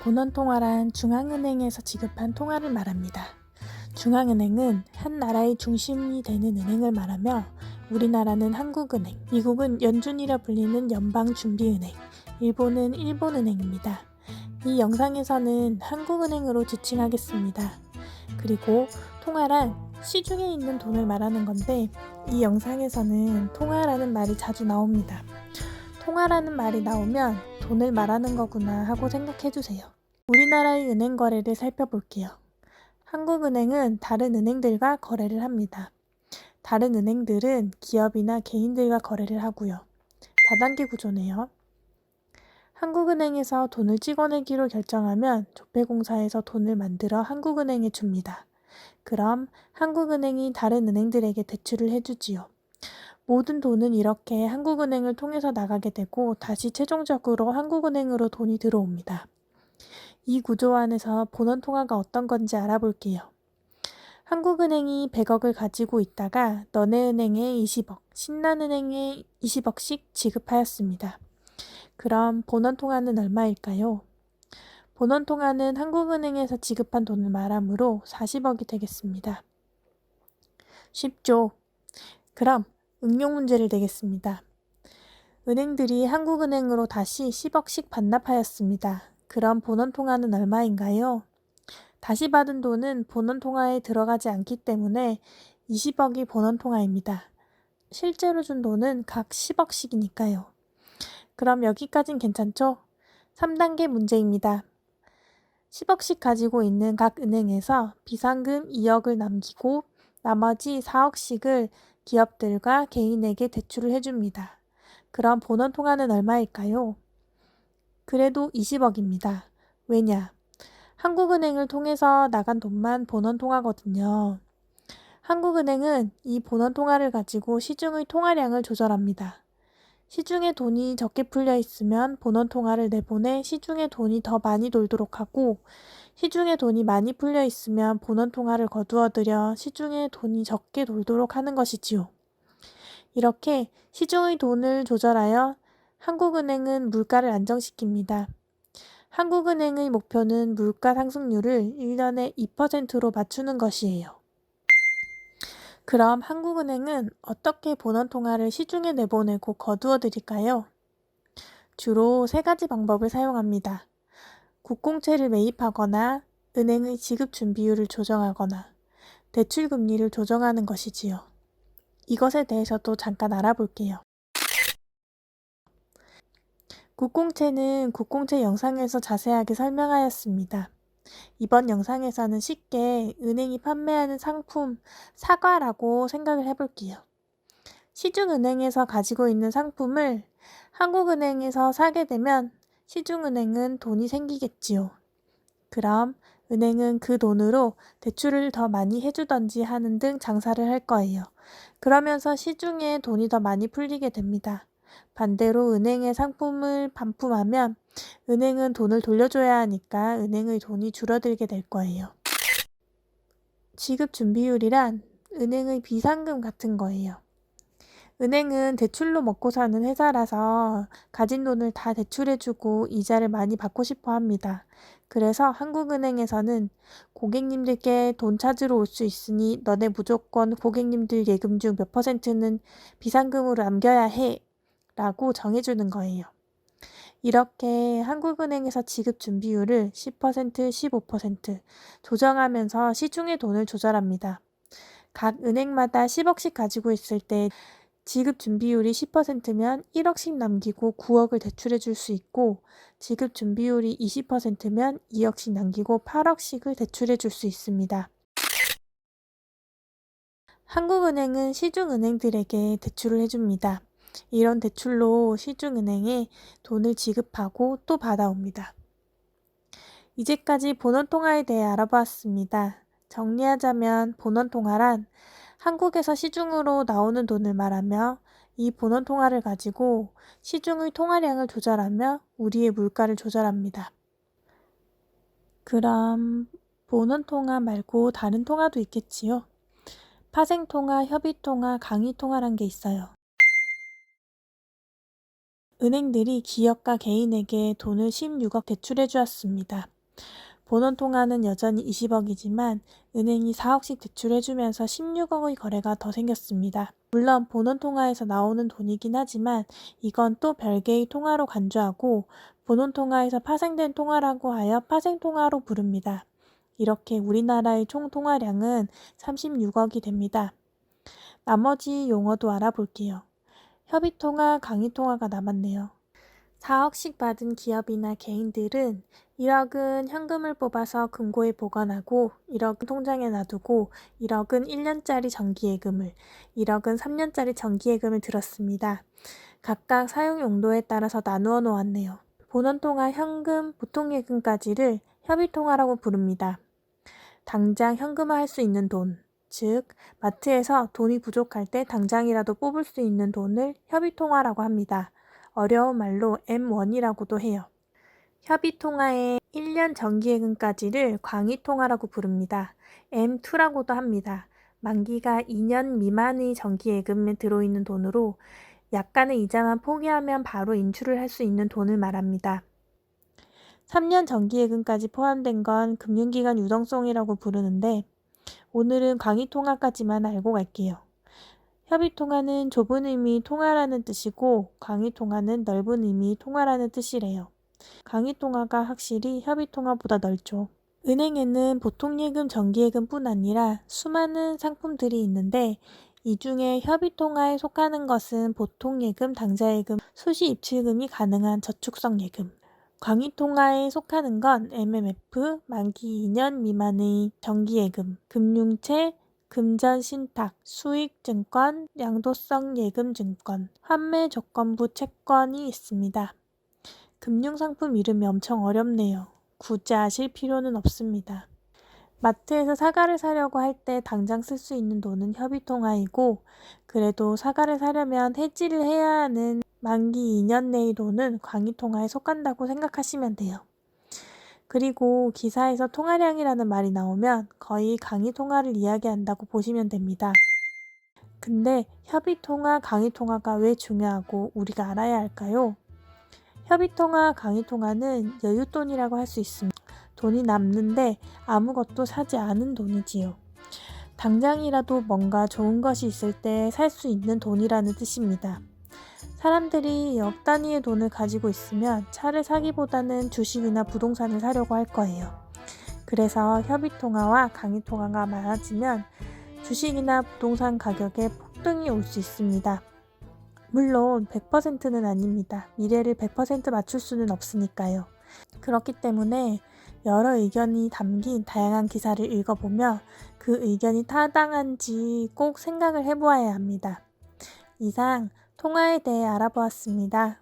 본원통화란 중앙은행에서 지급한 통화를 말합니다. 중앙은행은 한 나라의 중심이 되는 은행을 말하며 우리나라는 한국은행, 미국은 연준이라 불리는 연방준비은행, 일본은 일본은행입니다. 이 영상에서는 한국은행으로 지칭하겠습니다. 그리고 통화란 시중에 있는 돈을 말하는 건데 이 영상에서는 통화라는 말이 자주 나옵니다. 통화라는 말이 나오면 돈을 말하는 거구나 하고 생각해주세요. 우리나라의 은행 거래를 살펴볼게요. 한국은행은 다른 은행들과 거래를 합니다. 다른 은행들은 기업이나 개인들과 거래를 하고요. 다단계 구조네요. 한국은행에서 돈을 찍어내기로 결정하면 조폐공사에서 돈을 만들어 한국은행에 줍니다. 그럼 한국은행이 다른 은행들에게 대출을 해주지요. 모든 돈은 이렇게 한국은행을 통해서 나가게 되고 다시 최종적으로 한국은행으로 돈이 들어옵니다. 이 구조 안에서 본원통화가 어떤 건지 알아볼게요. 한국은행이 100억을 가지고 있다가 너네은행에 20억, 신한은행에 20억씩 지급하였습니다. 그럼 본원통화는 얼마일까요? 본원통화는 한국은행에서 지급한 돈을 말하므로 40억이 되겠습니다. 쉽죠? 그럼 응용 문제를 내겠습니다. 은행들이 한국은행으로 다시 10억씩 반납하였습니다. 그럼 본원통화는 얼마인가요? 다시 받은 돈은 본원통화에 들어가지 않기 때문에 20억이 본원통화입니다. 실제로 준 돈은 각 10억씩이니까요. 그럼 여기까진 괜찮죠? 3단계 문제입니다. 10억씩 가지고 있는 각 은행에서 비상금 2억을 남기고 나머지 4억씩을 기업들과 개인에게 대출을 해줍니다. 그럼 본원통화는 얼마일까요? 그래도 20억입니다. 왜냐? 한국은행을 통해서 나간 돈만 본원통화거든요. 한국은행은 이 본원통화를 가지고 시중의 통화량을 조절합니다. 시중에 돈이 적게 풀려 있으면 본원통화를 내보내 시중에 돈이 더 많이 돌도록 하고 시중에 돈이 많이 풀려 있으면 본원통화를 거두어들여 시중에 돈이 적게 돌도록 하는 것이지요. 이렇게 시중의 돈을 조절하여 한국은행은 물가를 안정시킵니다. 한국은행의 목표는 물가 상승률을 1년에 2%로 맞추는 것이에요. 그럼 한국은행은 어떻게 본원통화를 시중에 내보내고 거두어 드릴까요? 주로 3가지 방법을 사용합니다. 국공채를 매입하거나 은행의 지급 준비율을 조정하거나 대출 금리를 조정하는 것이지요. 이것에 대해서도 잠깐 알아볼게요. 국공채는 국공채 영상에서 자세하게 설명하였습니다. 이번 영상에서는 쉽게 은행이 판매하는 상품, 사과라고 생각을 해볼게요. 시중은행에서 가지고 있는 상품을 한국은행에서 사게 되면 시중은행은 돈이 생기겠지요. 그럼 은행은 그 돈으로 대출을 더 많이 해주던지 하는 등 장사를 할 거예요. 그러면서 시중에 돈이 더 많이 풀리게 됩니다. 반대로 은행의 상품을 반품하면 은행은 돈을 돌려줘야 하니까 은행의 돈이 줄어들게 될 거예요. 지급 준비율이란 은행의 비상금 같은 거예요. 은행은 대출로 먹고 사는 회사라서 가진 돈을 다 대출해주고 이자를 많이 받고 싶어 합니다. 그래서 한국은행에서는 고객님들께 돈 찾으러 올 수 있으니 너네 무조건 고객님들 예금 중 몇 %는 비상금으로 남겨야 해 라고 정해주는 거예요. 이렇게 한국은행에서 지급 준비율을 10%, 15% 조정하면서 시중의 돈을 조절합니다. 각 은행마다 10억씩 가지고 있을 때 지급 준비율이 10%면 1억씩 남기고 9억을 대출해 줄 수 있고 지급 준비율이 20%면 2억씩 남기고 8억씩을 대출해 줄 수 있습니다. 한국은행은 시중은행들에게 대출을 해줍니다. 이런 대출로 시중은행에 돈을 지급하고 또 받아옵니다. 이제까지 본원통화에 대해 알아보았습니다. 정리하자면 본원통화란 한국에서 시중으로 나오는 돈을 말하며 이 본원통화를 가지고 시중의 통화량을 조절하며 우리의 물가를 조절합니다. 그럼 본원통화 말고 다른 통화도 있겠지요? 파생통화, 협의통화, 강의통화란 게 있어요. 은행들이 기업과 개인에게 돈을 16억 대출해 주었습니다. 본원통화는 여전히 20억이지만 은행이 4억씩 대출해주면서 16억의 거래가 더 생겼습니다. 물론 본원통화에서 나오는 돈이긴 하지만 이건 또 별개의 통화로 간주하고 본원통화에서 파생된 통화라고 하여 파생통화로 부릅니다. 이렇게 우리나라의 총 통화량은 36억이 됩니다. 나머지 용어도 알아볼게요. 협의통화, 강의통화가 남았네요. 4억씩 받은 기업이나 개인들은 1억은 현금을 뽑아서 금고에 보관하고 1억은 통장에 놔두고 1억은 1년짜리 정기예금을, 1억은 3년짜리 정기예금을 들었습니다. 각각 사용 용도에 따라서 나누어 놓았네요. 본원통화 현금, 보통예금까지를 협의통화라고 부릅니다. 당장 현금화할 수 있는 돈, 즉 마트에서 돈이 부족할 때 당장이라도 뽑을 수 있는 돈을 협의통화라고 합니다. 어려운 말로 M1이라고도 해요. 협의통화의 1년 정기예금까지를 광의통화라고 부릅니다. M2라고도 합니다. 만기가 2년 미만의 정기예금에 들어있는 돈으로 약간의 이자만 포기하면 바로 인출을 할 수 있는 돈을 말합니다. 3년 정기예금까지 포함된 건 금융기관 유동성이라고 부르는데 오늘은 광의통화까지만 알고 갈게요. 협의통화는 좁은 의미 통화라는 뜻이고 광의통화는 넓은 의미 통화라는 뜻이래요. 광의통화가 확실히 협의통화보다 넓죠. 은행에는 보통예금, 정기예금뿐 아니라 수많은 상품들이 있는데 이 중에 협의통화에 속하는 것은 보통예금, 당좌예금, 수시입출금이 가능한 저축성 예금. 광의통화에 속하는 건 MMF, 만기 2년 미만의 정기예금, 금융채, 금전신탁, 수익증권, 양도성 예금증권, 환매조건부 채권이 있습니다. 금융상품 이름이 엄청 어렵네요. 굳이 아실 필요는 없습니다. 마트에서 사과를 사려고 할 때 당장 쓸 수 있는 돈은 협의통화이고 그래도 사과를 사려면 해지를 해야 하는 만기 2년 내의 돈은 광의통화에 속한다고 생각하시면 돼요. 그리고 기사에서 통화량이라는 말이 나오면 거의 강의통화를 이야기한다고 보시면 됩니다. 근데 협의통화, 강의통화가 왜 중요하고 우리가 알아야 할까요? 협의통화, 강의통화는 여윳돈이라고 할 수 있습니다. 돈이 남는데 아무것도 사지 않은 돈이지요. 당장이라도 뭔가 좋은 것이 있을 때 살 수 있는 돈이라는 뜻입니다. 사람들이 억 단위의 돈을 가지고 있으면 차를 사기보다는 주식이나 부동산을 사려고 할 거예요. 그래서 협의통화와 강의통화가 많아지면 주식이나 부동산 가격에 폭등이 올 수 있습니다. 물론 100%는 아닙니다. 미래를 100% 맞출 수는 없으니까요. 그렇기 때문에 여러 의견이 담긴 다양한 기사를 읽어보며 그 의견이 타당한지 꼭 생각을 해보아야 합니다. 이상 통화에 대해 알아보았습니다.